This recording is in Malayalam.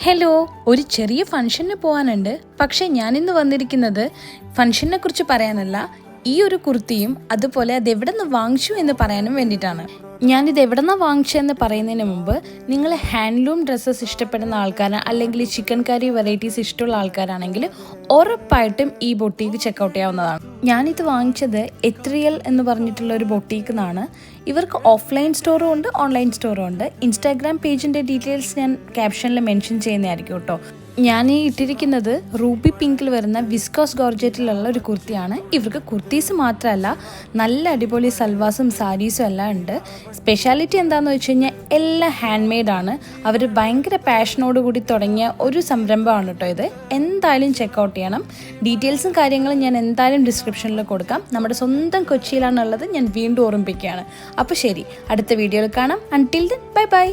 ഹലോ, ഒരു ചെറിയ ഫംഗ്ഷന് പോകാനുണ്ട്. പക്ഷേ ഞാനിന്ന് വന്നിരിക്കുന്നത് ഫംഗ്ഷനെ കുറിച്ച് പറയാനല്ല, ഈ ഒരു കുർത്തിയും അതുപോലെ അത് എവിടെ നിന്ന് വാങ്ങിച്ചു എന്ന് പറയാനും വേണ്ടിയിട്ടാണ്. ഞാനിത് എവിടെ നിന്നാണ് വാങ്ങിച്ചതെന്ന് പറയുന്നതിന് മുമ്പ്, നിങ്ങൾ ഹാൻഡ്ലൂം ഡ്രസ്സസ് ഇഷ്ടപ്പെടുന്ന ആൾക്കാരാണ്, അല്ലെങ്കിൽ ചിക്കൻ കറി വെറൈറ്റീസ് ഇഷ്ടമുള്ള ആൾക്കാരാണെങ്കിൽ ഉറപ്പായിട്ടും ഈ ബൊട്ടീക്ക് ചെക്കൗട്ട് ചെയ്യാവുന്നതാണ്. ഞാനിത് വാങ്ങിച്ചത് എത്രിയൽ എന്ന് പറഞ്ഞിട്ടുള്ള ഒരു ബൊട്ടീക്ക് നിന്നാണ്. ഇവർക്ക് ഓഫ്ലൈൻ സ്റ്റോറും ഉണ്ട്, ഓൺലൈൻ സ്റ്റോറും ഉണ്ട്. ഇൻസ്റ്റാഗ്രാം പേജിൻ്റെ ഡീറ്റെയിൽസ് ഞാൻ ക്യാപ്ഷനിൽ മെൻഷൻ ചെയ്യുന്നതായിരിക്കും കേട്ടോ. ഞാൻ ഈ ഇട്ടിരിക്കുന്നത് റൂബി പിങ്കിൽ വരുന്ന വിസ്കോസ് ഗോർജറ്റിലുള്ള ഒരു കുർത്തിയാണ്. ഇവർക്ക് കുർത്തീസ് മാത്രമല്ല, നല്ല അടിപൊളി സൽവാസും സാരീസും എല്ലാം ഉണ്ട്. സ്പെഷ്യാലിറ്റി എന്താണെന്ന് വെച്ച് കഴിഞ്ഞാൽ എല്ലാം ഹാൻഡ് മെയ്ഡാണ്. അവർ ഭയങ്കര പാഷനോട് കൂടി തുടങ്ങിയ ഒരു സംരംഭമാണ് കേട്ടോ ഇത്. എന്തായാലും ചെക്കൗട്ട് ചെയ്യണം. ഡീറ്റെയിൽസും കാര്യങ്ങളും ഞാൻ എന്തായാലും ഡിസ്ക്രിപ്ഷനിൽ കൊടുക്കാം. നമ്മുടെ സ്വന്തം കൊച്ചിയിലാണുള്ളത്, ഞാൻ വീണ്ടും ഓർമ്മിപ്പിക്കുകയാണ്. അപ്പോൾ ശരി, അടുത്ത വീഡിയോയിൽ കാണാം. Until then bye bye.